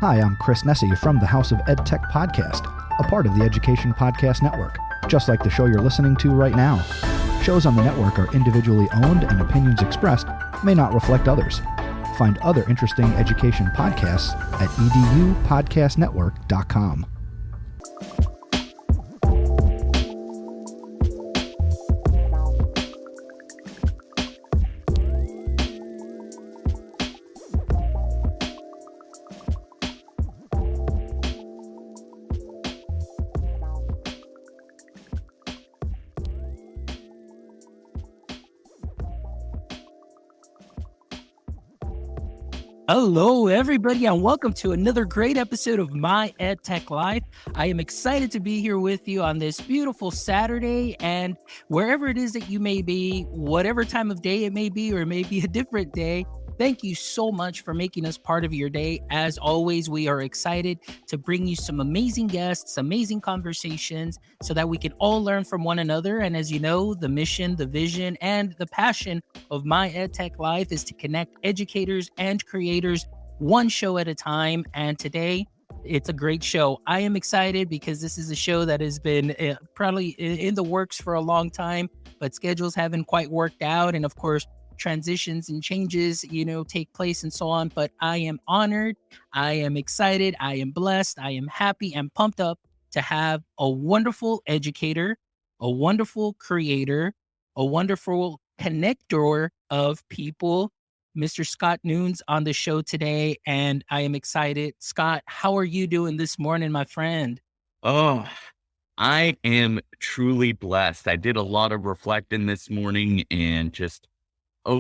Hi, I'm Chris Nessie from the House of EdTech podcast, a part of the Education Podcast Network, just like the show you're listening to right now. Shows on the network are individually owned and opinions expressed may not reflect others. Find other interesting education podcasts at edupodcastnetwork.com. Hello, everybody, and welcome to another great episode of My EdTech Live. I am excited to be here with you on this beautiful Saturday, and wherever it is that you may be, whatever time of day it may be, or it may be a different day, thank you so much for making us part of your day. As always, we are excited to bring you some amazing guests, amazing conversations, so that we can all learn from one another. And as you know, the mission, the vision, and the passion of My EdTech Live is to connect educators and creators one show at a time. And today, it's a great show. I am excited because this is a show that has been probably in the works for a long time, but schedules haven't quite worked out. And of course, transitions and changes, take place and so on. But I am honored. I am excited. I am blessed. I am happy and pumped up to have a wonderful educator, a wonderful creator, a wonderful connector of people, Mr. Scott Nunes, on the show today. And I am excited. Scott, how are you doing this morning, my friend? Oh, I am truly blessed. I did a lot of reflecting this morning and just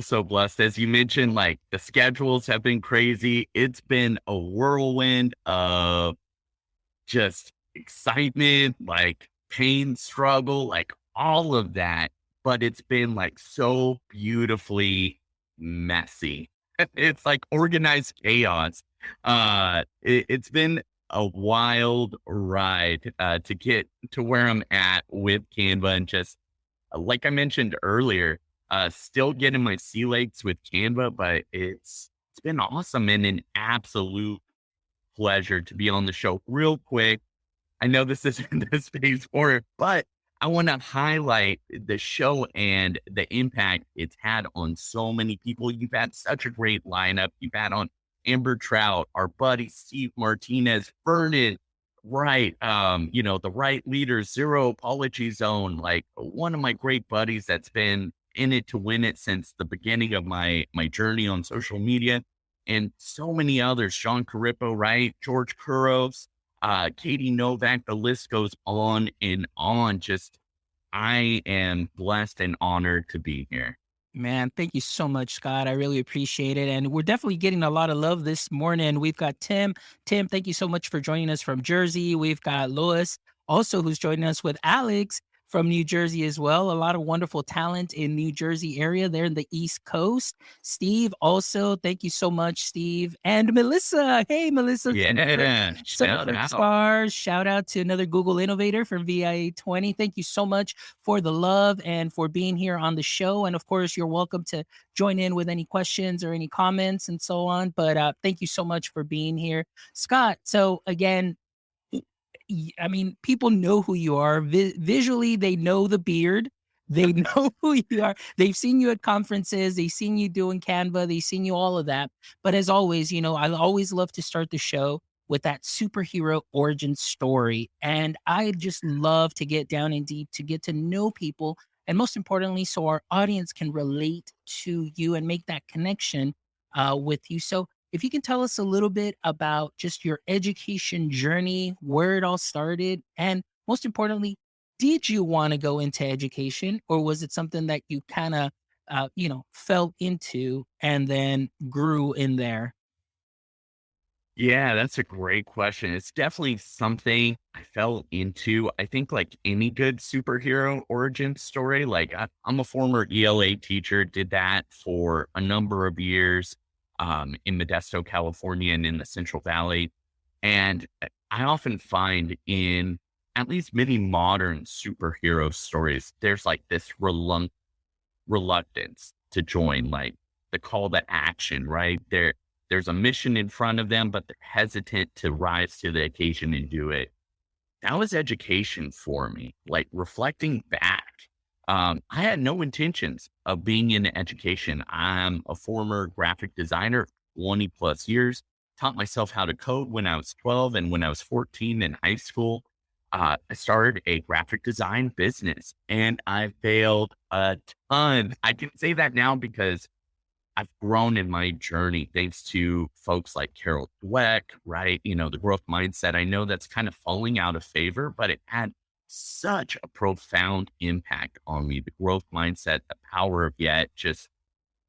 so blessed. As you mentioned, like the schedules have been crazy. It's been a whirlwind of just excitement, like pain, struggle, like all of that. But it's been like so beautifully messy. It's like organized chaos. It's been a wild ride to get to where I'm at with Canva, and just like I mentioned earlier, still getting my sea legs with Canva, but it's been awesome and an absolute pleasure to be on the show. Real quick, I know this isn't the space for it, but I want to highlight the show and the impact it's had on so many people. You've had such a great lineup. You've had on Amber Trout, our buddy Steve Martinez, Vernon, right? The right leader, Zero Apology Zone, like one of my great buddies that's been in it to win it since the beginning of my journey on social media, and so many others. Sean Carippo, right? George Kuros, Katie Novak. The list goes on and on. Just, I am blessed and honored to be here. Man, thank you so much, Scott. I really appreciate it. And we're definitely getting a lot of love this morning. We've got Tim. Tim, thank you so much for joining us from Jersey. We've got Lois also, who's joining us with Alex from New Jersey as well. A lot of wonderful talent in New Jersey area there in the East Coast. Steve also, thank you so much, Steve. And Melissa. Hey, Melissa. Yeah, shout out. Stars. Shout out to another Google innovator from VIA 20. Thank you so much for the love and for being here on the show. And of course, you're welcome to join in with any questions or any comments and so on. But thank you so much for being here, Scott. So again, I mean, people know who you are. Visually, they know the beard. They know who you are. They've seen you at conferences. They've seen you doing Canva. They've seen you all of that. But as always, I always love to start the show with that superhero origin story. And I just love to get down and deep to get to know people. And most importantly, so our audience can relate to you and make that connection with you. So if you can tell us a little bit about just your education journey, where it all started, and most importantly, did you want to go into education, or was it something that you kind of, fell into and then grew in there? Yeah, that's a great question. It's definitely something I fell into. I think like any good superhero origin story, like I'm a former ELA teacher, did that for a number of years in Modesto, California, and in the Central Valley. And I often find in at least many modern superhero stories, there's like this reluctance to join, like the call to action, right? They're there's a mission in front of them, but they're hesitant to rise to the occasion and do it. That was education for me. Like reflecting back, I had no intentions of being in education. I'm a former graphic designer, 20 plus years, taught myself how to code when I was 12 and when I was 14 in high school. I started a graphic design business and I failed a ton. I can say that now because I've grown in my journey thanks to folks like Carol Dweck, right? The growth mindset. I know that's kind of falling out of favor, but it had such a profound impact on me. The growth mindset, the power of yet.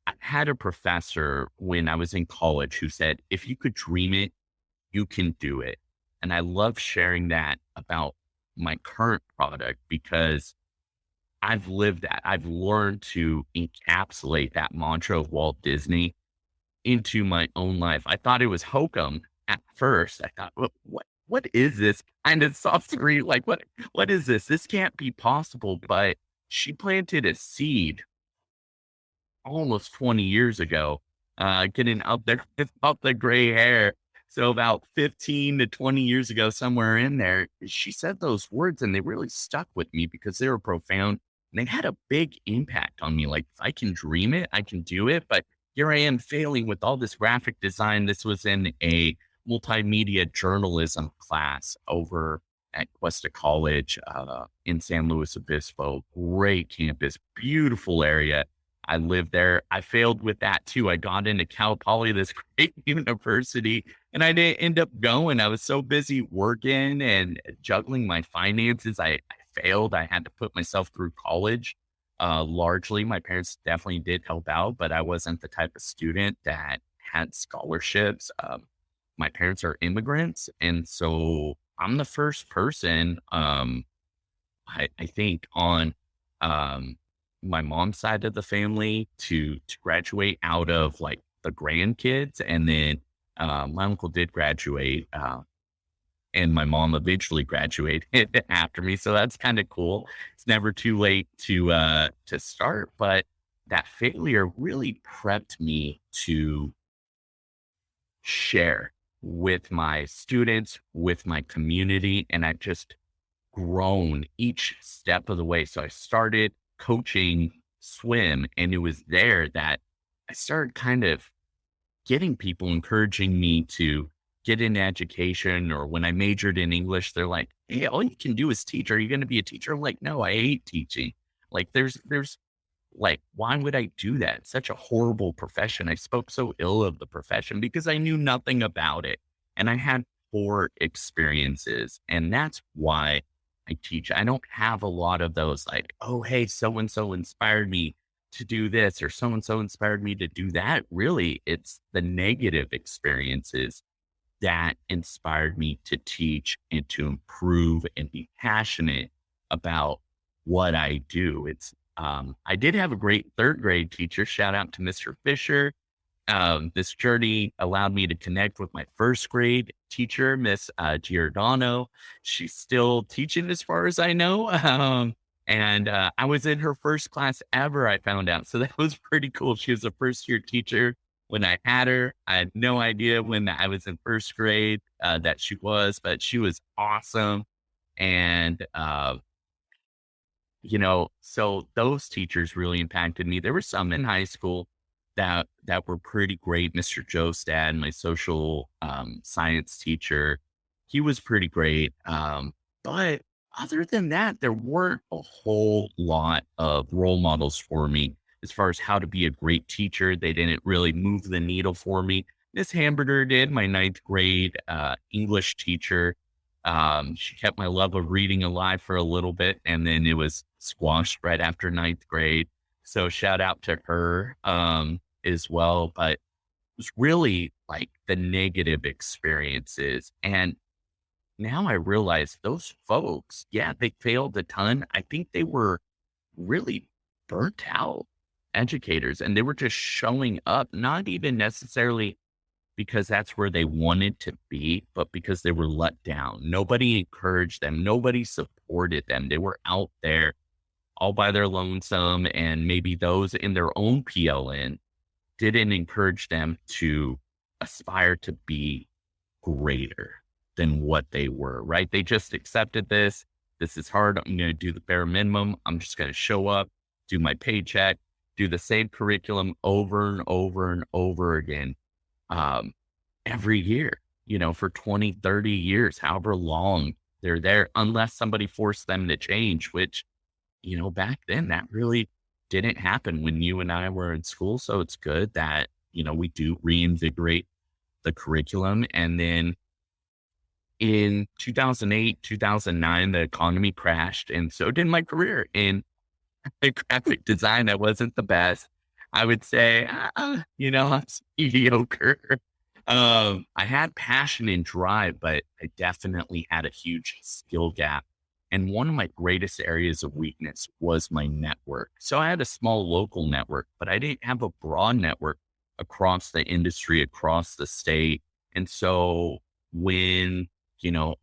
I had a professor when I was in college who said, if you could dream it, you can do it. And I love sharing that about my current product because I've lived that. I've learned to encapsulate that mantra of Walt Disney into my own life. I thought it was hokum at first. I thought, what is this kind of soft screen? Like, what is this? This can't be possible. But she planted a seed almost 20 years ago, getting up there without the gray hair. So about 15 to 20 years ago, somewhere in there, she said those words and they really stuck with me because they were profound. And they had a big impact on me. Like, if I can dream it, I can do it. But here I am failing with all this graphic design. This was in a multimedia journalism class over at Cuesta College in San Luis Obispo. Great campus, beautiful area. I lived there. I failed with that too. I got into Cal Poly, this great university, and I didn't end up going. I was so busy working and juggling my finances. I failed. I had to put myself through college. Largely, my parents definitely did help out, but I wasn't the type of student that had scholarships. My parents are immigrants, and so I'm the first person, I think, on my mom's side of the family to graduate out of like the grandkids. And then my uncle did graduate, and my mom eventually graduated after me. So that's kind of cool. It's never too late to start, but that failure really prepped me to share with my students, with my community, and I've just grown each step of the way. So I started coaching swim, and it was there that I started kind of getting people encouraging me to get into education. Or when I majored in English, they're like, hey, all you can do is teach. Are you going to be a teacher? I'm like, no, I hate teaching. Like there's like, why would I do that? It's such a horrible profession. I spoke so ill of the profession because I knew nothing about it. And I had poor experiences. And that's why I teach. I don't have a lot of those like, oh, hey, so-and-so inspired me to do this, or so-and-so inspired me to do that. Really, it's the negative experiences that inspired me to teach and to improve and be passionate about what I do. I did have a great third grade teacher. Shout out to Mr. Fisher. This journey allowed me to connect with my first grade teacher, Miss Giordano. She's still teaching as far as I know. And I was in her first class ever, I found out. So that was pretty cool. She was a first year teacher when I had her. I had no idea when I was in first grade that she was, but she was awesome. And, so those teachers really impacted me. There were some in high school that were pretty great. Mr. Joe Stad, my social science teacher, he was pretty great. But other than that, there weren't a whole lot of role models for me as far as how to be a great teacher. They didn't really move the needle for me. Miss Hamburger did, my ninth grade English teacher. She kept my love of reading alive for a little bit, and then it was squashed right after ninth grade. So shout out to her as well. But it was really like the negative experiences. And now I realize those folks, yeah, they failed a ton. I think they were really burnt out educators, and they were just showing up, not even necessarily because that's where they wanted to be, but because they were let down. Nobody encouraged them. Nobody supported them. They were out there all by their lonesome, and maybe those in their own PLN didn't encourage them to aspire to be greater than what they were, right? They just accepted this. This is hard. I'm going to do the bare minimum. I'm just going to show up, do my paycheck, do the same curriculum over and over and over again, um, every year, for 20, 30 years, however long they're there, unless somebody forced them to change, which, back then that really didn't happen when you and I were in school. So it's good that, we do reinvigorate the curriculum. And then in 2008, 2009, the economy crashed, and so did my career in graphic design. I wasn't the best. I would say, I'm mediocre. I had passion and drive, but I definitely had a huge skill gap. And one of my greatest areas of weakness was my network. So I had a small local network, but I didn't have a broad network across the industry, across the state. And so when,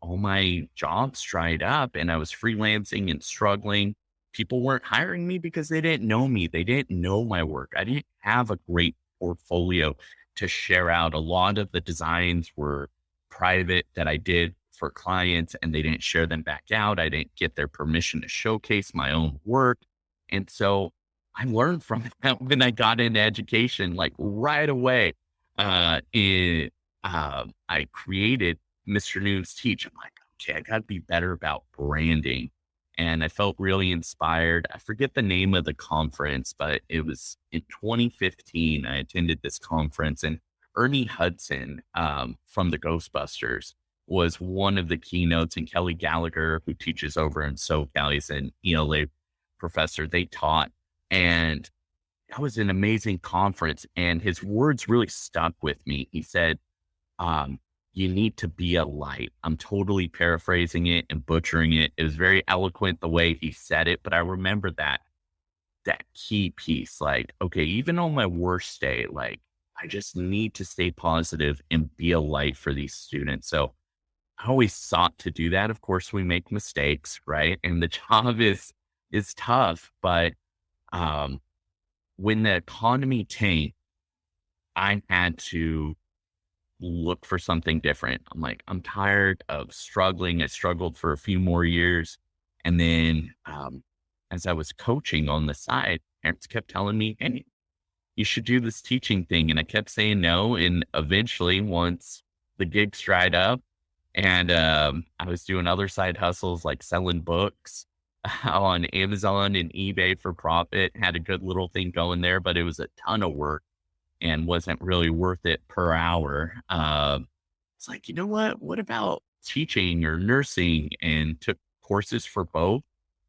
all my jobs dried up and I was freelancing and struggling, people weren't hiring me because they didn't know me. They didn't know my work. I didn't have a great portfolio to share out. A lot of the designs were private that I did for clients, and they didn't share them back out. I didn't get their permission to showcase my own work. And so I learned from that when I got into education, like right away. I created Mr. Noon's Teach. I'm like, okay, I got to be better about branding. And I felt really inspired. I forget the name of the conference, but it was in 2015. I attended this conference, and Ernie Hudson from the Ghostbusters was one of the keynotes, and Kelly Gallagher, who teaches over in SoCal, he's an ELA professor, they taught. And that was an amazing conference. And his words really stuck with me. He said, you need to be a light. I'm totally paraphrasing it and butchering it. It was very eloquent the way he said it, but I remember that key piece. Like, okay, even on my worst day, like I just need to stay positive and be a light for these students. So I always sought to do that. Of course, we make mistakes, right? And the job is tough, but when the economy tanked, I had to look for something different. I'm like, I'm tired of struggling. I struggled for a few more years. And then as I was coaching on the side, parents kept telling me, hey, you should do this teaching thing. And I kept saying no. And eventually, once the gigs dried up and I was doing other side hustles like selling books on Amazon and eBay for profit, had a good little thing going there, but it was a ton of work and wasn't really worth it per hour. It's like, you know what? What about teaching or nursing? And took courses for both.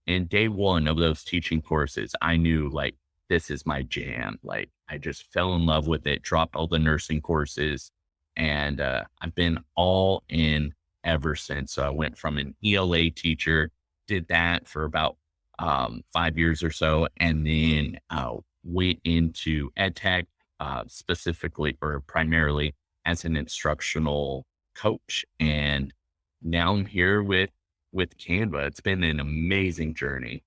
And day one of those teaching courses, I knew like, this is my jam. Like I just fell in love with it, dropped all the nursing courses, and I've been all in ever since. So I went from an ELA teacher, did that for about 5 years or so, and then went into EdTech, specifically or primarily as an instructional coach. And now I'm here with Canva. It's been an amazing journey.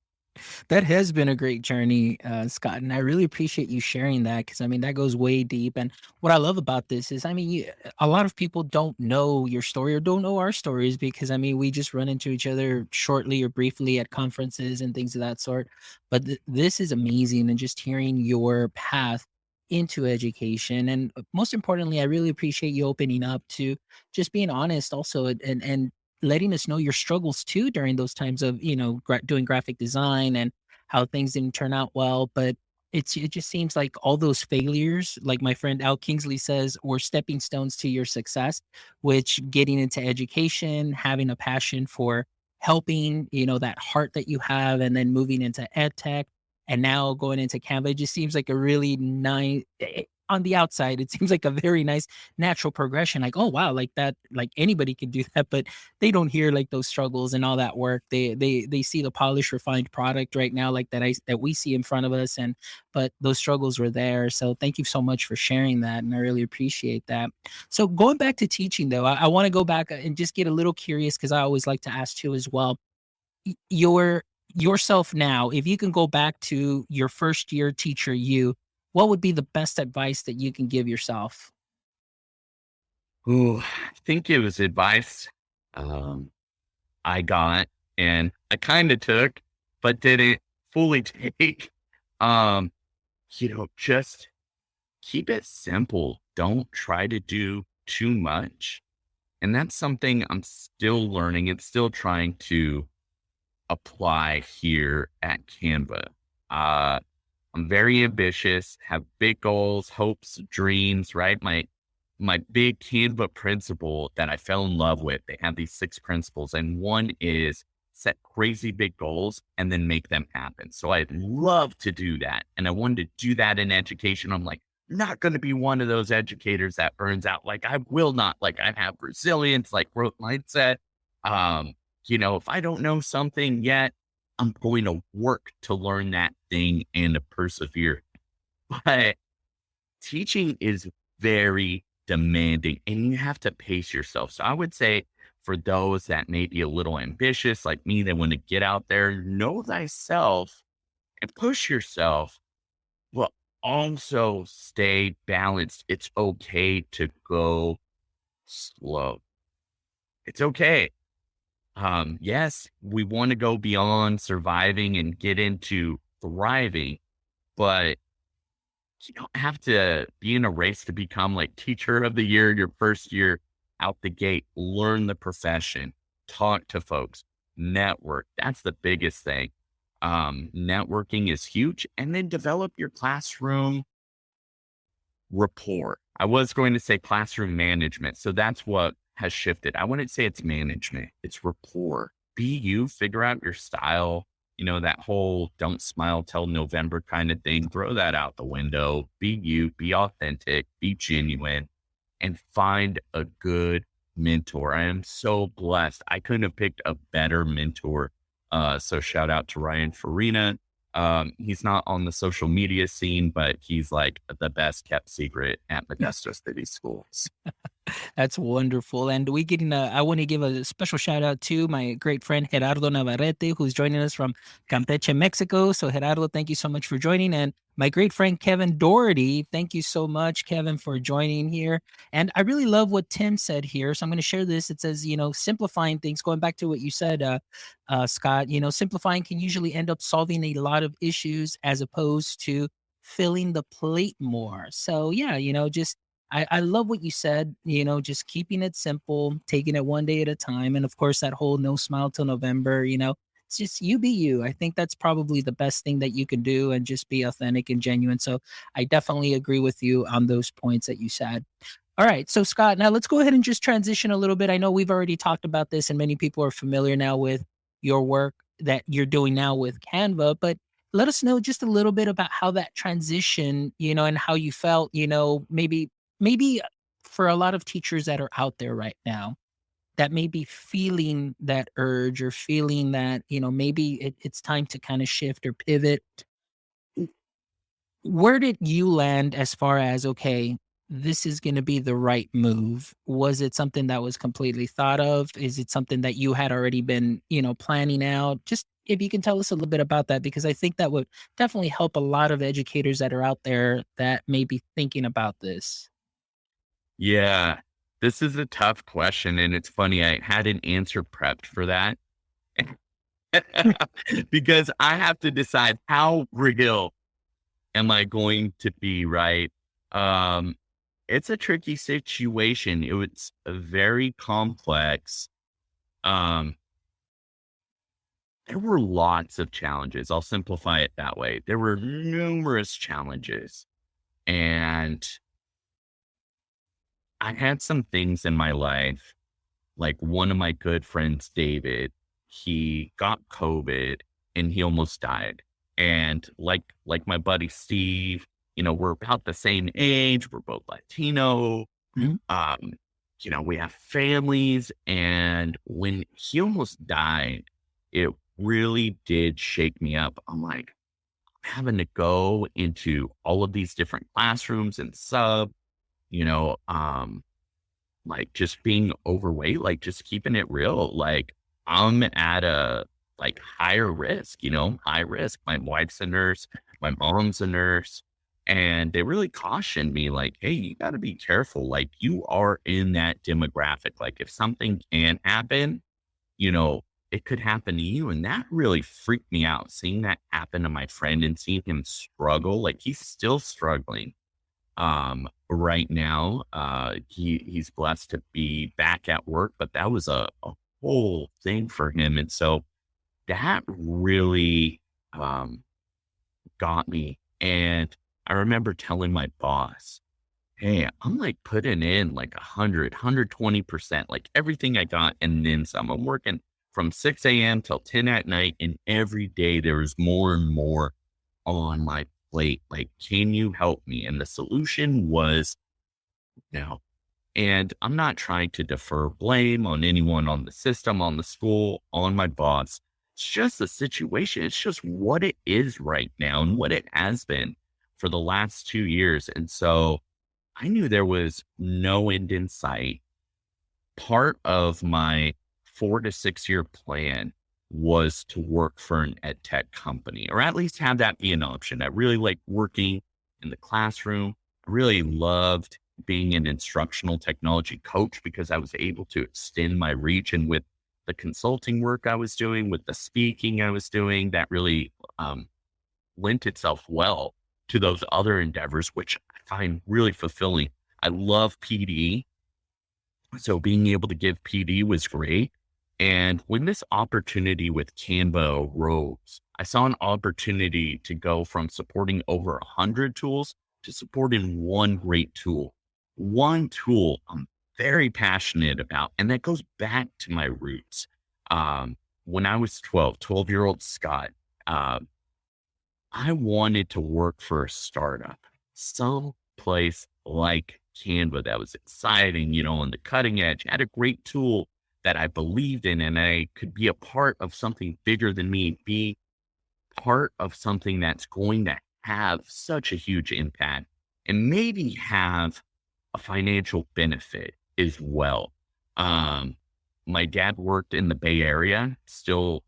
That has been a great journey, Scott, and I really appreciate you sharing that because I mean that goes way deep. And what I love about this is, I mean, a lot of people don't know your story or don't know our stories because I mean we just run into each other shortly or briefly at conferences and things of that sort. But this is amazing, and just hearing your path into education, and most importantly, I really appreciate you opening up to just being honest, also, and letting us know your struggles too during those times of doing graphic design and how things didn't turn out well. But it just seems like all those failures, like my friend Al Kingsley says, were stepping stones to your success, which getting into education, having a passion for helping, that heart that you have, and then moving into ed tech and now going into Canva, it just seems like a really nice, on the outside, it seems like a very nice natural progression. Like, oh wow, like that, like anybody can do that, but they don't hear like those struggles and all that work. They see the polished, refined product right now, like that we see in front of us, but those struggles were there. So thank you so much for sharing that, and I really appreciate that. So going back to teaching, though, I want to go back and just get a little curious because I always like to ask too as well. Yourself now, if you can go back to your first year teacher, what would be the best advice that you can give yourself? Ooh, I think it was advice um, I got and I kind of took, but didn't fully take. Um, just keep it simple. Don't try to do too much. And that's something I'm still learning and still trying to apply here at Canva. Uh, I'm very ambitious, have big goals, hopes, dreams, right? My big Canva principle that I fell in love with, they have these 6 principles, and one is set crazy big goals and then make them happen. So I'd love to do that. And I wanted to do that in education. I'm like, not going to be one of those educators that burns out. Like I will not, like I have resilience, like growth mindset. Um, if I don't know something yet, I'm going to work to learn that thing and to persevere. But teaching is very demanding and you have to pace yourself. So I would say for those that may be a little ambitious like me, that want to get out there, know thyself and push yourself, but also stay balanced. It's okay to go slow. It's okay. Yes, we want to go beyond surviving and get into thriving, but you don't have to be in a race to become like teacher of the year your first year out the gate. Learn the profession, talk to folks, network. That's the biggest thing. Networking is huge. And then develop your classroom rapport. I was going to say classroom management. So that's what has shifted. I wouldn't say it's management, it's rapport. Be you, figure out your style. That whole don't smile till November kind of thing, throw that out the window. Be you, be authentic, be genuine, and find a good mentor. I am so blessed. I couldn't have picked a better mentor. So shout out to Ryan Farina. He's not on the social media scene, but he's like the best kept secret at Modesto City Schools. That's wonderful. And I want to give a special shout out to my great friend Gerardo Navarrete, who's joining us from Campeche, Mexico. So Gerardo, thank you so much for joining. And my great friend Kevin Doherty, thank you so much, Kevin, for joining here. And I really love what Tim said here. So I'm going to share this. It says, simplifying things, going back to what you said, Scott, simplifying can usually end up solving a lot of issues as opposed to filling the plate more. So yeah, just I love what you said, just keeping it simple, taking it one day at a time. And of course, that whole no smile till November, it's just you be you. I think that's probably the best thing that you can do and just be authentic and genuine. So I definitely agree with you on those points that you said. All right. So, Scott, now let's go ahead and just transition a little bit. I know we've already talked about this and many people are familiar now with your work that you're doing now with Canva, but let us know just a little bit about how that transition, and how you felt, maybe for a lot of teachers that are out there right now that may be feeling that urge or feeling that, maybe it's time to kind of shift or pivot. Where did you land as far as, okay, this is going to be the right move? Was it something that was completely thought of? Is it something that you had already been, planning out? Just if you can tell us a little bit about that, because I think that would definitely help a lot of educators that are out there that may be thinking about this. Yeah, this is a tough question. And it's funny, I had an answer prepped for that because I have to decide how real am I going to be, right? Um, it's a tricky situation. It was a very complex. Um, there were lots of challenges. I'll simplify it that way. There were numerous challenges. And I had some things in my life, like one of my good friends, David, he got COVID and he almost died. And like my buddy Steve, we're about the same age. We're both Latino. Mhm. We have families. And when he almost died, it really did shake me up. I'm like, having to go into all of these different classrooms and you know, um, like just being overweight, like just keeping it real. Like I'm at a higher risk, high risk. My wife's a nurse, my mom's a nurse. And they really cautioned me, like, hey, you got to be careful. Like, you are in that demographic. Like, if something can happen, you know, it could happen to you. And that really freaked me out, seeing that happen to my friend and seeing him struggle. Like, he's still struggling right now. He's blessed to be back at work, but that was a whole thing for him. And so that really got me. And I remember telling my boss, hey, I'm like putting in like 120%, like everything I got and then some. I'm working from 6 a.m. till 10 at night. And every day there was more and more on my plate. Like, can you help me? And the solution was no. And I'm not trying to defer blame on anyone, on the system, on the school, on my boss. It's just the situation. It's just what it is right now and what it has been for the last 2 years. And so I knew there was no end in sight. Part of my 4 to 6 year plan was to work for an EdTech company, or at least have that be an option. I really liked working in the classroom. I really loved being an instructional technology coach because I was able to extend my reach. And with the consulting work I was doing, with the speaking I was doing, that really lent itself well to those other endeavors, which I find really fulfilling. I love PD. So being able to give PD was great. And when this opportunity with Canva arose, I saw an opportunity to go from supporting over 100 tools to supporting one great tool. One tool I'm very passionate about, and that goes back to my roots. When I was 12-year-old Scott, I wanted to work for a startup, some place like Canva that was exciting, on the cutting edge, had a great tool that I believed in, and I could be a part of something bigger than me, be part of something that's going to have such a huge impact and maybe have a financial benefit as well. My dad worked in the Bay Area, still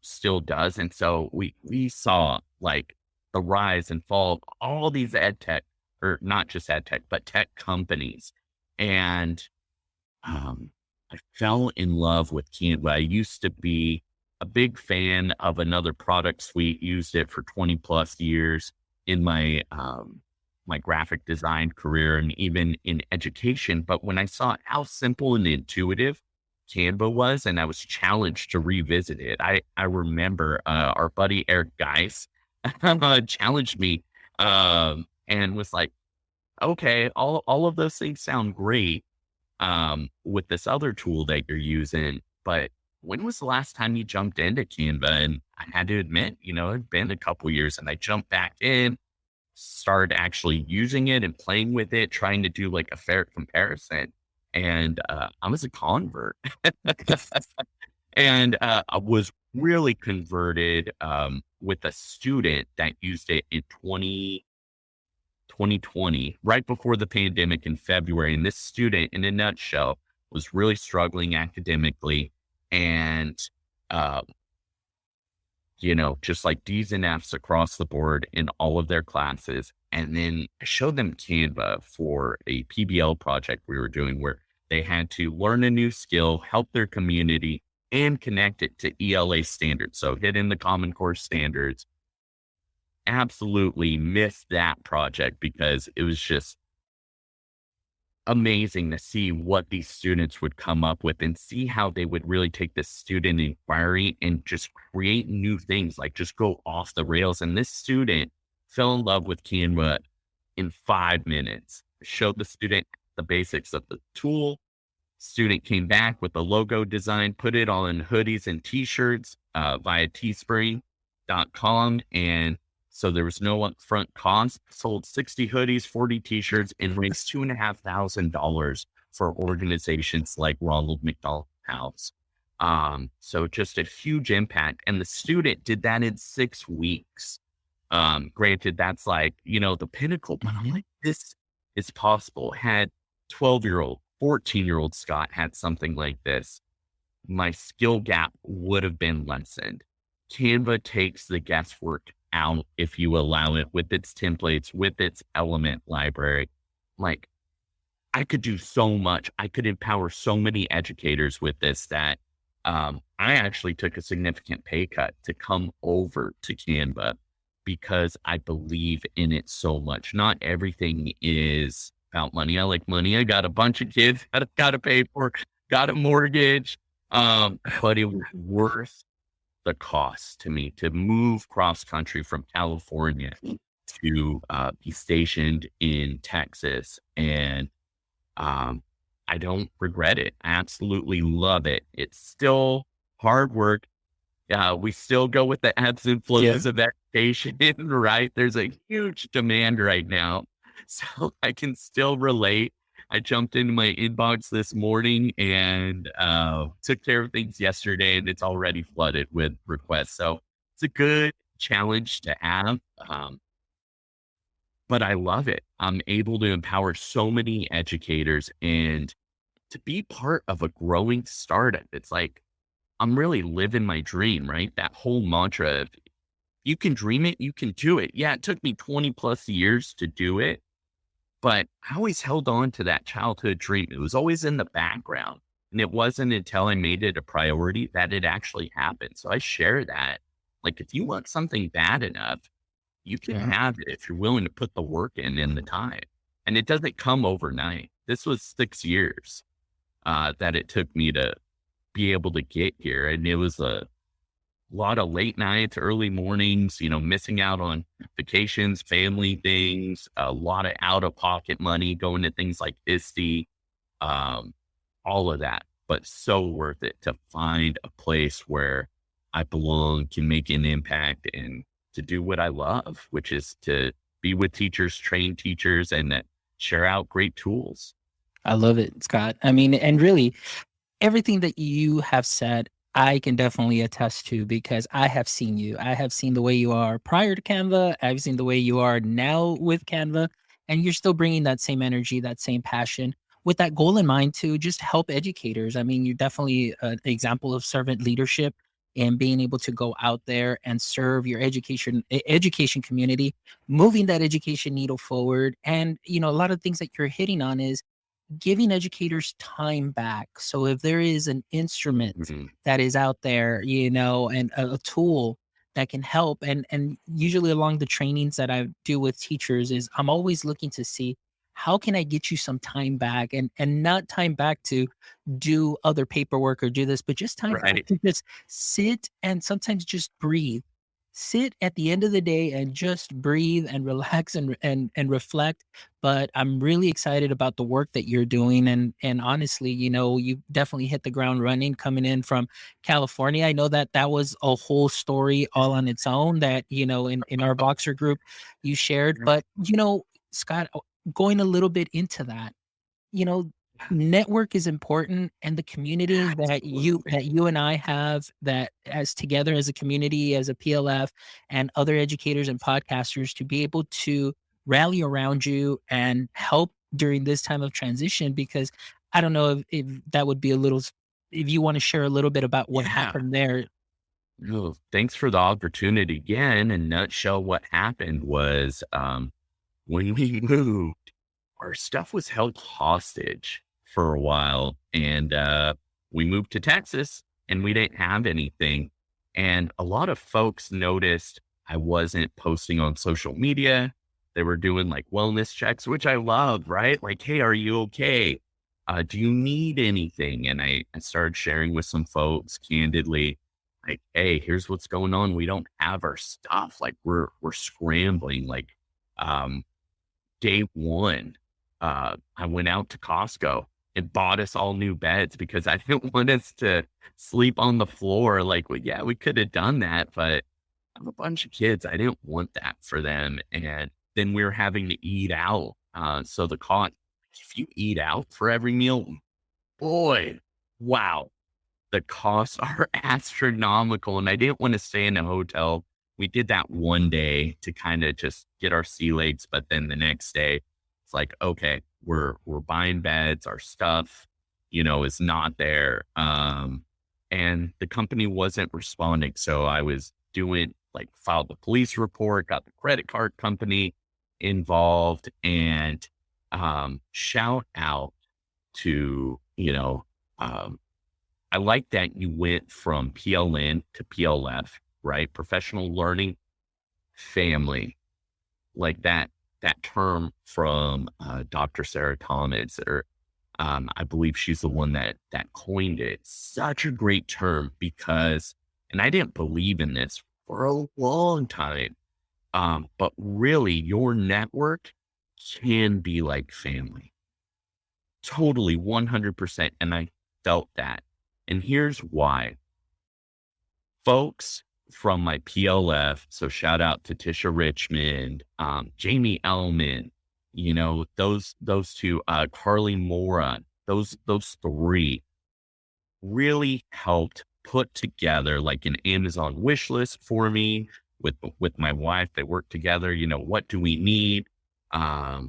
does. And so we saw like the rise and fall of all these ed tech, or not just ed tech, but tech companies. And I fell in love with Canva. I used to be a big fan of another product suite, used it for 20 plus years in my my graphic design career and even in education. But when I saw how simple and intuitive Canva was, and I was challenged to revisit it, I remember our buddy Eric Geis challenged me and was like, okay, all of those things sound great with this other tool that you're using, but when was the last time you jumped into Canva? And I had to admit, it'd been a couple years, and I jumped back in, started actually using it and playing with it, trying to do like a fair comparison. And I was a convert and I was really converted with a student that used it in 2020, right before the pandemic in February. And this student, in a nutshell, was really struggling academically and, just like D's and F's across the board in all of their classes. And then I showed them Canva for a PBL project we were doing where they had to learn a new skill, help their community, and connect it to ELA standards. So hit in the Common Core standards. Absolutely missed that project because it was just amazing to see what these students would come up with and see how they would really take this student inquiry and just create new things, like just go off the rails. And this student fell in love with Canva in 5 minutes, showed the student the basics of the tool. Student came back with the logo design, put it all in hoodies and t-shirts via teespring.com. And so there was no upfront cost, sold 60 hoodies, 40 t-shirts, and raised $2,500 for organizations like Ronald McDonald House. So just a huge impact. And the student did that in 6 weeks. Granted, that's like, the pinnacle, but I'm like, this is possible. Had 12-year-old, 14-year-old Scott had something like this, my skill gap would have been lessened. Canva takes the guesswork out if you allow it, with its templates, with its element library. Like, I could do so much. I could empower so many educators with this that I actually took a significant pay cut to come over to Canva because I believe in it so much. Not everything is about money. I like money. I got a bunch of kids, got to pay for, got a mortgage. But it was worth the cost to me to move cross country from California to be stationed in Texas. And I don't regret it. I absolutely love it. It's still hard work. We still go with the ebbs and flows of education, right? There's a huge demand right now. So I can still relate. I jumped into my inbox this morning and took care of things yesterday, and it's already flooded with requests. So it's a good challenge to have. But I love it. I'm able to empower so many educators and to be part of a growing startup. It's like, I'm really living my dream, right? That whole mantra of you can dream it, you can do it. Yeah, it took me 20 plus years to do it, but I always held on to that childhood dream. It was always in the background. And it wasn't until I made it a priority that it actually happened. So I share that. Like, if you want something bad enough, you can have it if you're willing to put the work in and the time. And it doesn't come overnight. This was 6 years that it took me to be able to get here. And it was a lot of late nights, early mornings, missing out on vacations, family things, a lot of out of pocket money going to things like ISTE, all of that, but so worth it to find a place where I belong, can make an impact, and to do what I love, which is to be with teachers, train teachers, and share out great tools. I love it, Scott. I mean, and really, everything that you have said, I can definitely attest to because I have seen you. I have seen the way you are prior to Canva. I've seen the way you are now with Canva, and you're still bringing that same energy, that same passion with that goal in mind to just help educators. I mean, you're definitely an example of servant leadership and being able to go out there and serve your education community, moving that education needle forward. And, a lot of things that you're hitting on is giving educators time back. So if there is an instrument that is out there, and a tool that can help, and usually along the trainings that I do with teachers is I'm always looking to see how can I get you some time back, and not time back to do other paperwork or do this, but just time back to just sit and sometimes just breathe. Sit at the end of the day and just breathe and relax and reflect. But I'm really excited about the work that you're doing. And honestly, you definitely hit the ground running coming in from California. I know that was a whole story all on its own that, in our Voxer group you shared. But, Scott, going a little bit into that, network is important, and the community that you and I have, that as together as a community, as a PLF, and other educators and podcasters to be able to rally around you and help during this time of transition. Because I don't know if that would be if you want to share a little bit about what happened there. Oh, thanks for the opportunity. Again, in a nutshell, what happened was when we moved, our stuff was held hostage for a while, and we moved to Texas and we didn't have anything. And a lot of folks noticed I wasn't posting on social media. They were doing like wellness checks, which I love, right? Like, hey, are you okay? Do you need anything? And I started sharing with some folks candidly, like, hey, here's what's going on. We don't have our stuff. Like, we're scrambling. Like, day one, I went out to Costco and bought us all new beds because I didn't want us to sleep on the floor. Like, well, yeah, we could have done that, but I have a bunch of kids. I didn't want that for them. And then we were having to eat out. So the cost, if you eat out for every meal, boy, wow, the costs are astronomical. And I didn't want to stay in a hotel. We did that one day to kind of just get our sea legs. But then the next day, it's like, okay, we're buying beds, our stuff, is not there. And the company wasn't responding. So I was doing like filed the police report, got the credit card company involved, and shout out to, I like that you went from PLN to PLF, right? Professional learning family, like that term from Dr. Sarah Thomas, or I believe she's the one that coined it. Such a great term because, and I didn't believe in this for a long time, but really your network can be like family, totally 100%. And I felt that. And here's why. Folks from my PLF, so shout out to Tisha Richmond, Jamie Ellman, those two, Carly Mora, those three really helped put together like an Amazon wish list for me with my wife. They worked together. What do we need? I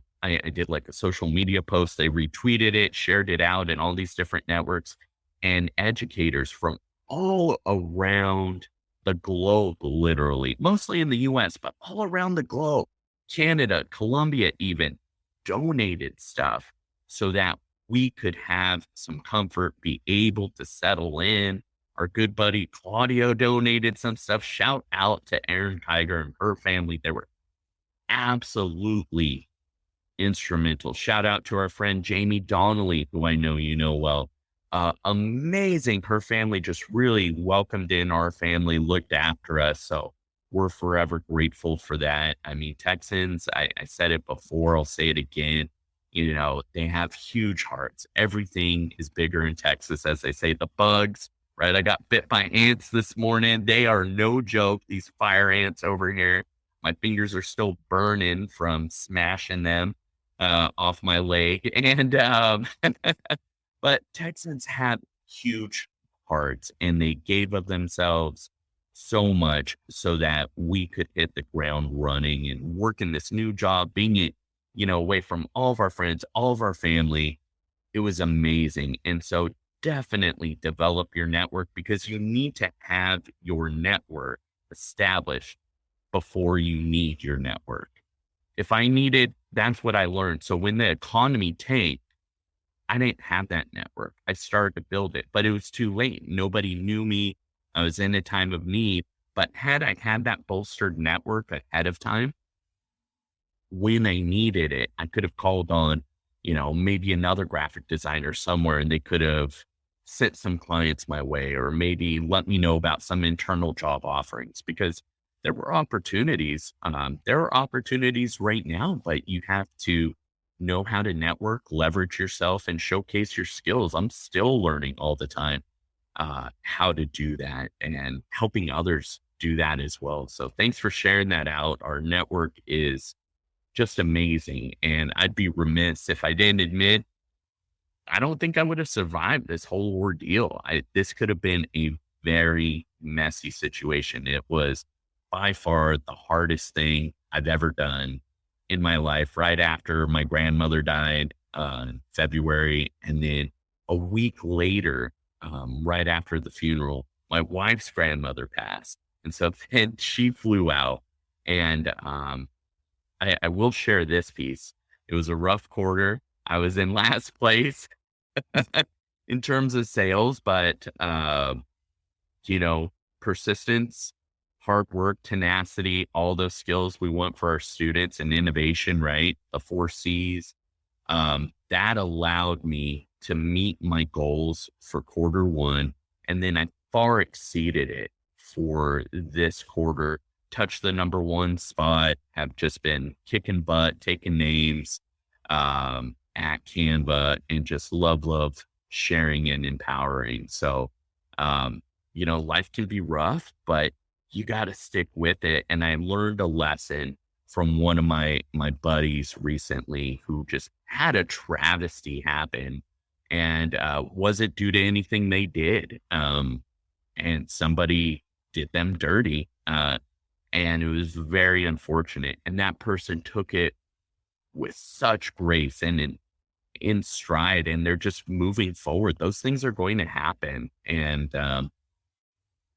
did like a social media post. They retweeted it, shared it out in all these different networks, and educators from all around the globe, literally, mostly in the US, but all around the globe, Canada, Colombia, even donated stuff so that we could have some comfort, be able to settle in. Our good buddy Claudio donated some stuff. Shout out to Erin Kiger and her family. They were absolutely instrumental. Shout out to our friend Jamie Donnelly, who I know you know well. Amazing. Her family just really welcomed in our family, looked after us. So we're forever grateful for that. I mean, Texans, I said it before, I'll say it again. They have huge hearts. Everything is bigger in Texas, as they say. The bugs, right? I got bit by ants this morning. They are no joke. These fire ants over here. My fingers are still burning from smashing them off my leg. And but Texans had huge hearts, and they gave of themselves so much so that we could hit the ground running and work in this new job, being it, away from all of our friends, all of our family. It was amazing. And so definitely develop your network, because you need to have your network established before you need your network. If I needed, that's what I learned. So when the economy tanked, I didn't have that network. I started to build it, but it was too late. Nobody knew me. I was in a time of need. But had I had that bolstered network ahead of time, when I needed it, I could have called on, maybe another graphic designer somewhere, and they could have sent some clients my way, or maybe let me know about some internal job offerings, because there were opportunities. There are opportunities right now, but you have to know how to network, leverage yourself, and showcase your skills. I'm still learning all the time how to do that, and helping others do that as well. So thanks for sharing that out. Our network is just amazing. And I'd be remiss if I didn't admit, I don't think I would have survived this whole ordeal. This could have been a very messy situation. It was by far the hardest thing I've ever done in my life, right after my grandmother died in February. And then a week later, right after the funeral, my wife's grandmother passed. And so then she flew out, and I will share this piece. It was a rough quarter. I was in last place in terms of sales, but, persistence, hard work, tenacity, all those skills we want for our students, and innovation, right? The 4 C's, that allowed me to meet my goals for quarter 1. And then I far exceeded it for this quarter, touched the number 1 spot, have just been kicking butt, taking names, at Canva, and just love sharing and empowering. So, life can be rough, but you got to stick with it. And I learned a lesson from one of my buddies recently, who just had a travesty happen, and wasn't due to anything they did. And somebody did them dirty. And it was very unfortunate. And that person took it with such grace and in stride, and they're just moving forward. Those things are going to happen. And,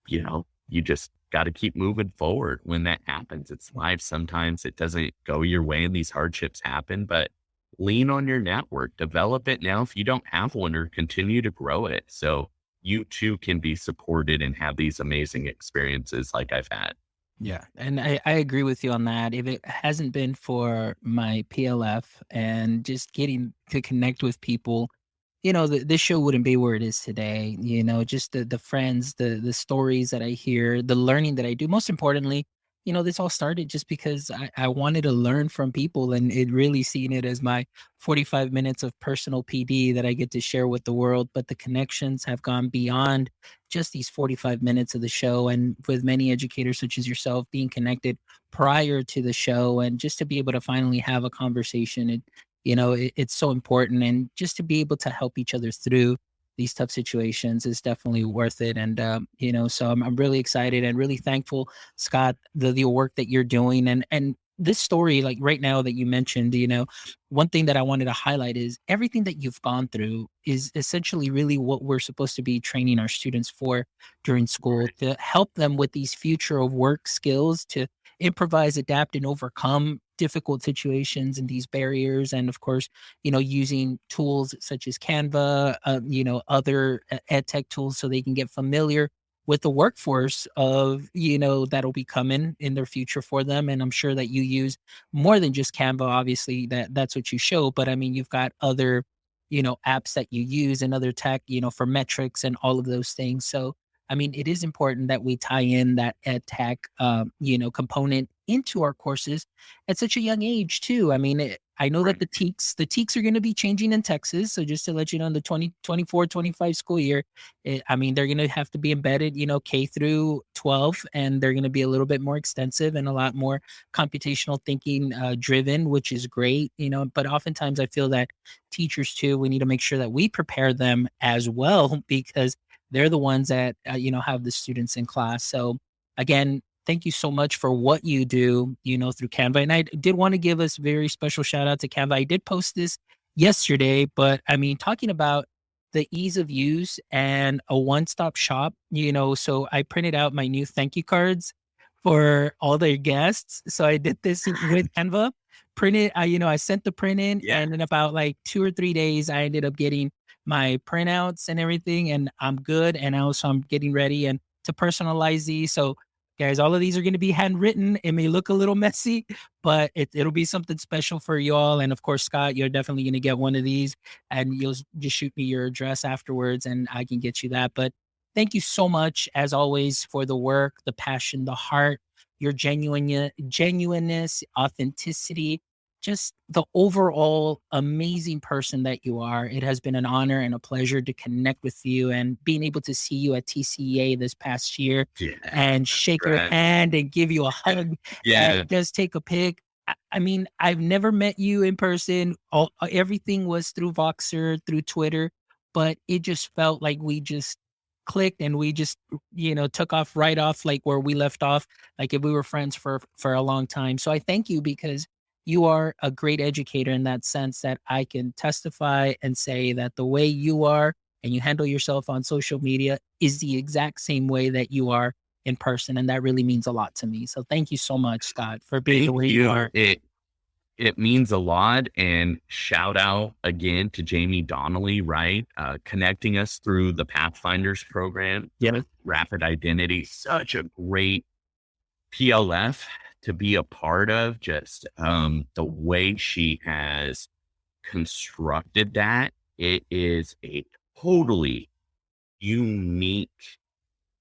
you just got to keep moving forward when that happens. It's life. Sometimes it doesn't go your way and these hardships happen, but lean on your network, develop it now if you don't have one, or continue to grow it so you too can be supported and have these amazing experiences like I've had. Yeah, and I agree with you on that. If it hasn't been for my PLF and just getting to connect with people, this show wouldn't be where it is today. Just the friends, the stories that I hear, the learning that I do. Most importantly, this all started just because I wanted to learn from people, and it really seen it as my 45 minutes of personal PD that I get to share with the world. But the connections have gone beyond just these 45 minutes of the show, and with many educators such as yourself being connected prior to the show, and just to be able to finally have a conversation, it's so important. And just to be able to help each other through these tough situations is definitely worth it. And so I'm really excited and really thankful, Scott, the work that you're doing. And this story, like right now that you mentioned, one thing that I wanted to highlight is everything that you've gone through is essentially really what we're supposed to be training our students for during school, to help them with these future of work skills, to improvise, adapt, and overcome difficult situations and these barriers. And of course, using tools such as Canva, other ed tech tools, so they can get familiar with the workforce of, that'll be coming in their future for them. And I'm sure that you use more than just Canva. Obviously that's what you show, but I mean, you've got other, apps that you use and other tech, for metrics and all of those things. So, I mean, it is important that we tie in that ed tech, component into our courses at such a young age too. I mean, I know that the TEKs are going to be changing in Texas. So just to let you know, in the 2024-25 school year, I mean, they're going to have to be embedded, K through 12, and they're going to be a little bit more extensive and a lot more computational thinking driven, which is great, but oftentimes I feel that teachers too, we need to make sure that we prepare them as well, because they're the ones that, have the students in class. So again, thank you so much for what you do, through Canva. And I did want to give us very special shout out to Canva. I did post this yesterday, but I mean, talking about the ease of use and a one-stop shop, so I printed out my new thank you cards for all their guests. So I did this with Canva, printed, I sent the print in, and in about like 2 or 3 days, I ended up getting my printouts and everything, and I'm good. And also I'm getting ready and to personalize these. So guys, all of these are going to be handwritten. It may look a little messy, but it'll be something special for you all. And of course, Scott, you're definitely going to get one of these, and you'll just shoot me your address afterwards and I can get you that. But thank you so much, as always, for the work, the passion, the heart, your genuineness, authenticity, just the overall amazing person that you are. It has been an honor and a pleasure to connect with you, and being able to see you at TCEA this past year and shake your hand and give you a hug and just take a pic. I mean, I've never met you in person. Everything was through Voxer, through Twitter, but it just felt like we just clicked, and we just, took off right off like where we left off, like if we were friends for a long time. So I thank you, because you are a great educator in that sense, that I can testify and say that the way you are and you handle yourself on social media is the exact same way that you are in person. And that really means a lot to me. So thank you so much, Scott, for being the way you are. It means a lot. And shout out again to Jamie Donnelly, right? Connecting us through the Pathfinders program. Rapid Identity, such a great PLF to be a part of. Just the way she has constructed that, it is a totally unique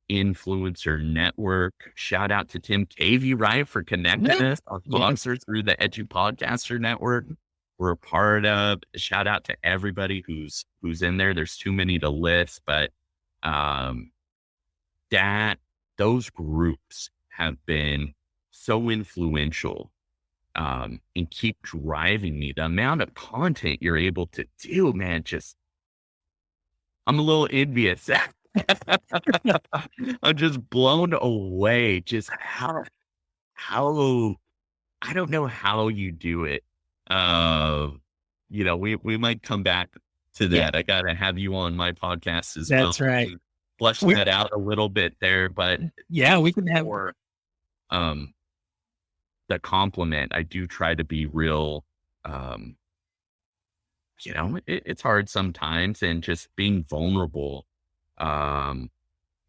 influencer network. Shout out to Tim Cavey, right, for connecting us on sponsor through the Edu Podcaster Network we're a part of. Shout out to everybody who's in there. There's too many to list, but those groups have been so influential and keep driving me. The amount of content you're able to do, man, I'm a little envious. I'm just blown away just how I don't know how you do it. We might come back to that. I gotta have you on my podcast as well. That's right. flush We, that out a little bit there, but yeah, we can have. for um, the compliment, I do try to be real. Um, it's hard sometimes, and just being vulnerable. Um,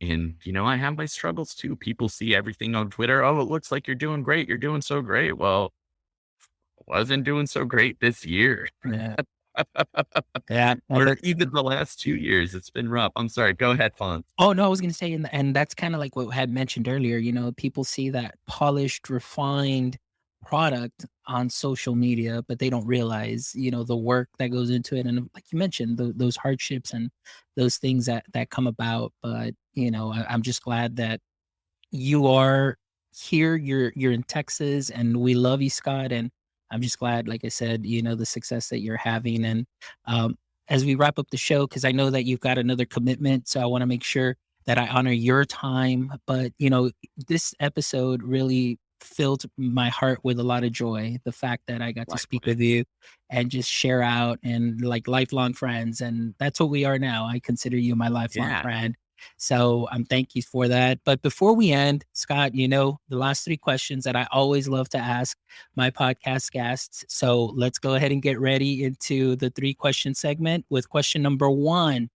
and I have my struggles too. People see everything on Twitter. Oh, it looks like you're doing great. You're doing so great. Well, I wasn't doing so great this year, Yeah, yeah. or even the last 2 years. It's been rough. I'm sorry. Go ahead, Fonz. Oh no, I was gonna say, and that's kind of like what I had mentioned earlier. People see that polished, refined product on social media, but they don't realize, the work that goes into it, and like you mentioned, those hardships and those things that come about. But I'm just glad that you are here. You're in Texas, and we love you, Scott. And I'm just glad, like I said, the success that you're having. And as we wrap up the show, because I know that you've got another commitment, so I want to make sure that I honor your time. But this episode really filled my heart with a lot of joy. The fact that I got to speak Likewise. with you and just share out, and like lifelong friends, and that's what we are now. I consider you my lifelong Yeah. friend. So thank you for that. But before we end, Scott, the last three questions that I always love to ask my podcast guests. So let's go ahead and get ready into the 3 question segment with question number 1.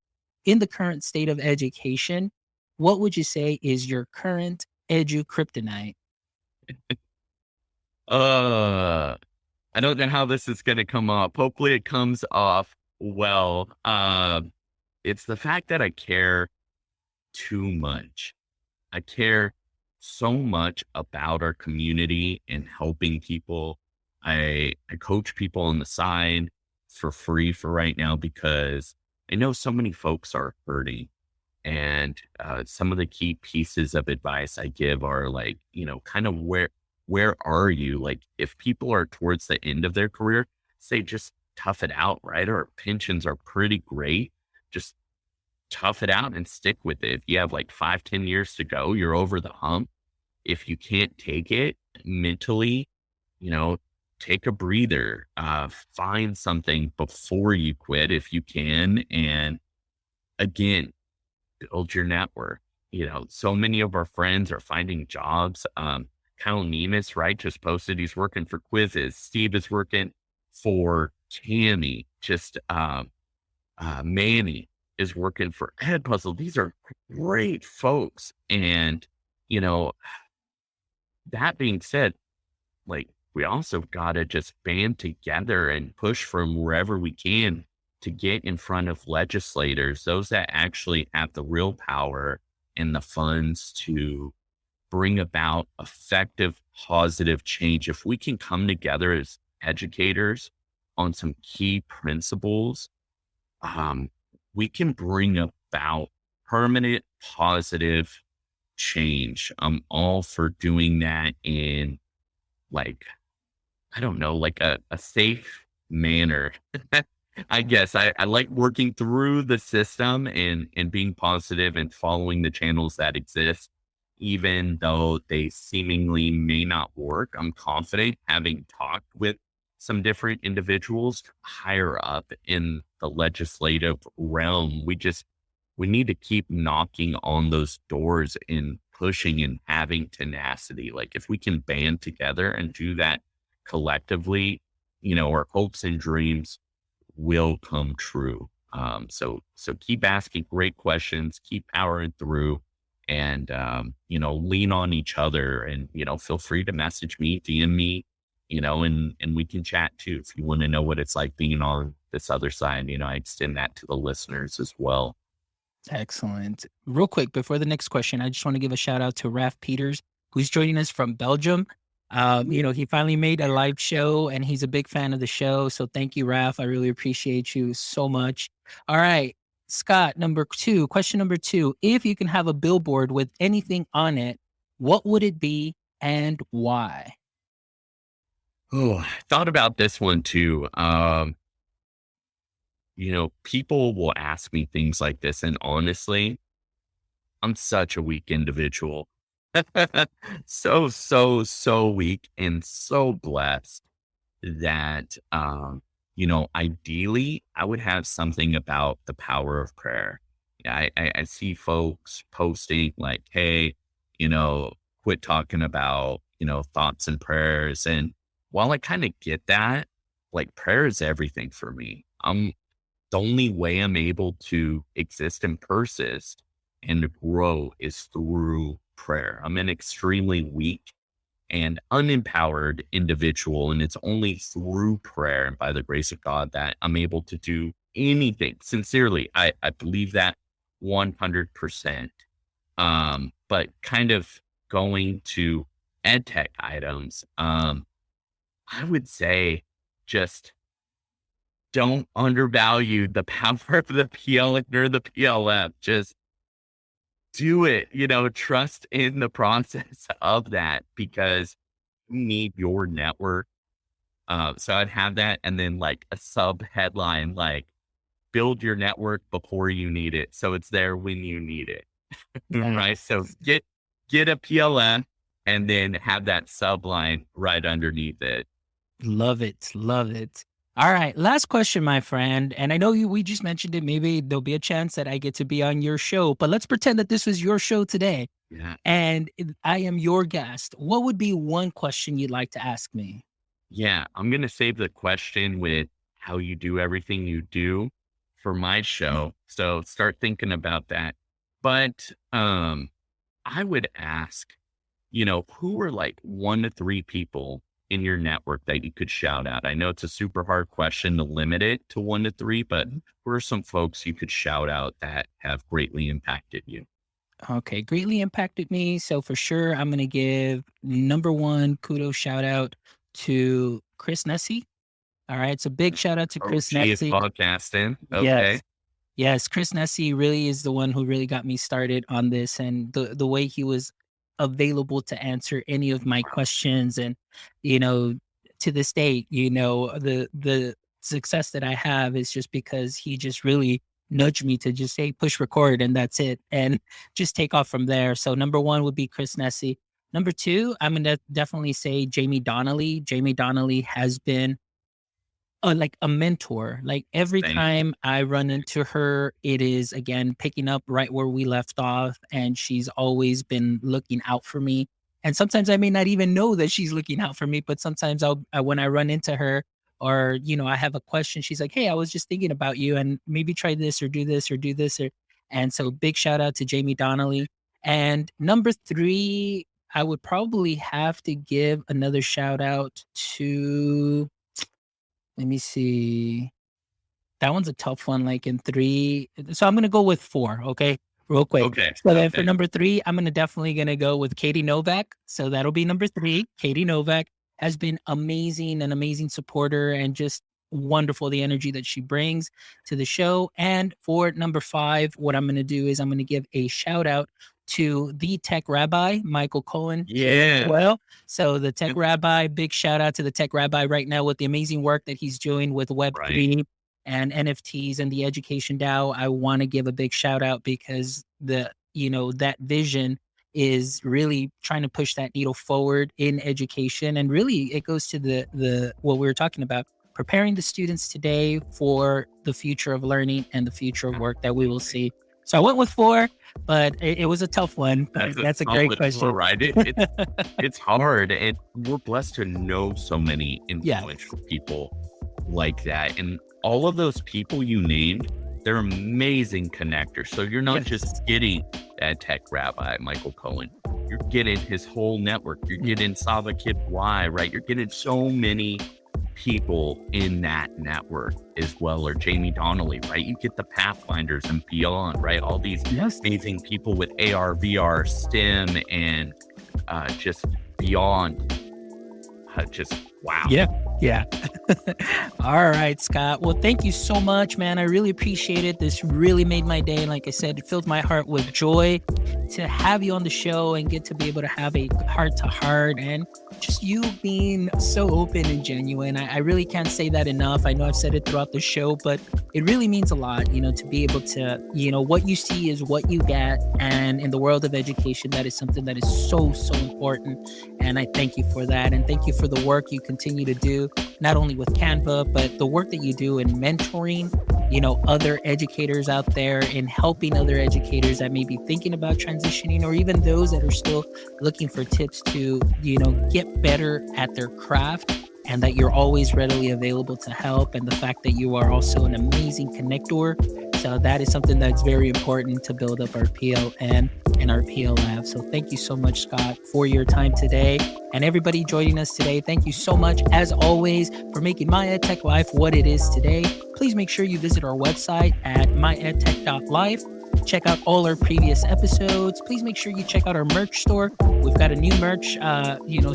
In the current state of education, what would you say is your current edu kryptonite? I don't know how this is going to come up. Hopefully it comes off well. It's the fact that I care too much. I care so much about our community and helping people. I coach people on the side for free for right now because I know so many folks are hurting. And some of the key pieces of advice I give are like, kind of where are you? Like if people are towards the end of their career, say just tough it out, right? Our pensions are pretty great. Just tough it out and stick with it. If you have like 5, 10 years to go, you're over the hump. If you can't take it mentally, you know, take a breather, find something before you quit if you can. And again, build your network. So many of our friends are finding jobs. Kyle Nemus, right, just posted he's working for Quizzes. Steve is working for Tammy. Just Manny is working for Edpuzzle. These are great folks. And, that being said, like we also got to just band together and push from wherever we can to get in front of legislators, those that actually have the real power and the funds to bring about effective, positive change. If we can come together as educators on some key principles, we can bring about permanent, positive change. I'm all for doing that in like, I don't know, like a safe manner. I guess I like working through the system and being positive and following the channels that exist, even though they seemingly may not work. I'm confident having talked with some different individuals higher up in the legislative realm. We need to keep knocking on those doors and pushing and having tenacity. Like if we can band together and do that collectively, our hopes and dreams will come true. So keep asking great questions, keep powering through, and lean on each other. And feel free to message me, DM me, and we can chat too if you want to know what it's like being on this other side. I extend that to the listeners as well. Excellent. Real quick, before the next question, I just want to give a shout out to Raf Peters, who's joining us from Belgium. He finally made a live show and he's a big fan of the show. So thank you, Raf. I really appreciate you so much. All right, Scott, question number 2. If you can have a billboard with anything on it, what would it be and why? Oh, I thought about this one too. People will ask me things like this, and honestly, I'm such a weak individual. So weak and so blessed that, ideally I would have something about the power of prayer. I see folks posting like, hey, quit talking about, thoughts and prayers. And while I kind of get that, like prayer is everything for me. The only way I'm able to exist and persist and grow is through prayer. I'm an extremely weak and unempowered individual. And it's only through prayer and by the grace of God that I'm able to do anything. Sincerely, I believe that 100%. But kind of going to EdTech items, I would say just don't undervalue the power of the PLN or the PLF. Just do it, trust in the process of that because you need your network. So I'd have that. And then like a sub headline, like build your network before you need it. So it's there when you need it. Right. So get a PLF and then have that sub line right underneath it. Love it. Love it. All right. Last question, my friend. And I know we just mentioned it. Maybe there'll be a chance that I get to be on your show, but let's pretend that this was your show today. Yeah. And I am your guest. What would be one question you'd like to ask me? Yeah. I'm going to save the question with how you do everything you do for my show. So start thinking about that. But I would ask, who are like 1 to 3 people in your network that you could shout out? I know it's a super hard question to limit it to 1 to 3, but who are some folks you could shout out that have greatly impacted you? Okay, greatly impacted me. So for sure, I'm going to give number 1 kudos shout out to Chris Nessie. All right, so big shout out to Chris Nessie. Podcasting. Okay. Yes, Chris Nessie really is the one who really got me started on this, and the way he was available to answer any of my questions. And, to this day, the success that I have is just because he just really nudged me to just say, push record and that's it. And just take off from there. So number 1 would be Chris Nessie. Number 2, I'm going to definitely say Jamie Donnelly. Jamie Donnelly has been like a mentor. Like every time I run into her, it is again picking up right where we left off, and she's always been looking out for me. And sometimes I may not even know that she's looking out for me, but sometimes when I run into her, or I have a question, she's like, "Hey, I was just thinking about you, and maybe try this or do this or do this." And so big shout out to Jamie Donnelly. And number 3, I would probably have to give another shout out to. Let me see. That one's a tough one, like in 3. So I'm going to go with 4. Okay. Real quick. Okay. So then for number 3, I'm definitely going to go with Katie Novak. So that'll be number 3. Katie Novak has been amazing, an amazing supporter, and just wonderful, the energy that she brings to the show. And for number 5, what I'm going to do is I'm going to give a shout out to the tech rabbi, Michael Cohen. Yeah. Well, so the tech rabbi, big shout out to the tech rabbi right now with the amazing work that he's doing with Web3 and NFTs and the Education DAO. I want to give a big shout out because that vision is really trying to push that needle forward in education. And really it goes to the what we were talking about, preparing the students today for the future of learning and the future of work that we will see. So I went with 4, but it was a tough one. That's a great question. 4, right? It's hard. And we're blessed to know so many influential people like that. And all of those people you named, they're amazing connectors. So you're not just getting that tech rabbi, Michael Cohen. You're getting his whole network. You're getting Sava Kid Y, right? You're getting so many people in that network as well, or Jamie Donnelly, right? You get the Pathfinders and beyond, right? All these amazing people with AR, VR, STEM, and just beyond. Just wow. Yeah. All right, Scott. Well, thank you so much, man. I really appreciate it. This really made my day. Like I said, it filled my heart with joy to have you on the show and get to be able to have a heart-to-heart, and just you being so open and genuine. I really can't say that enough. I know I've said it throughout the show, but it really means a lot, to be able to, what you see is what you get. And in the world of education, that is something that is so, so important. And I thank you for that. And thank you for the work you continue to do, not only with Canva, but the work that you do in mentoring other educators out there, in helping other educators that may be thinking about transitioning, or even those that are still looking for tips to, get better at their craft, and that you're always readily available to help, and the fact that you are also an amazing connector. So that is something that's very important to build up our PLN and our PL Lab. So thank you so much, Scott, for your time today. And everybody joining us today, thank you so much, as always, for making My EdTech Life what it is today. Please make sure you visit our website at myedtech.life. Check out all our previous episodes. Please make sure you check out our merch store. We've got a new merch,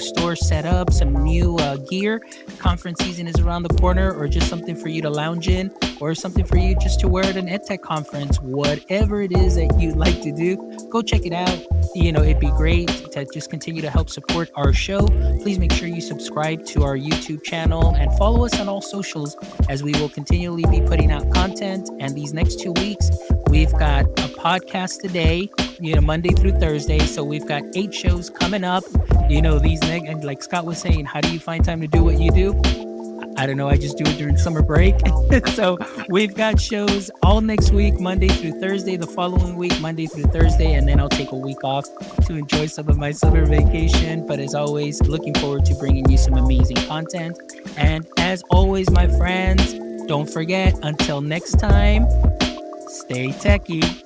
store set up, some new gear. Conference season is around the corner, or just something for you to lounge in, or something for you just to wear at an EdTech conference. Whatever it is that you'd like to do, go check it out. It'd be great to just continue to help support our show. Please make sure you subscribe to our YouTube channel and follow us on all socials, as we will continually be putting out content. And these next 2 weeks, we've got a podcast today, Monday through Thursday. So we've got 8 shows coming up. And like Scott was saying, how do you find time to do what you do? I don't know. I just do it during summer break. So we've got shows all next week, Monday through Thursday, the following week, Monday through Thursday, and then I'll take a week off to enjoy some of my summer vacation. But as always, looking forward to bringing you some amazing content. And as always, my friends, don't forget, until next time, stay techie.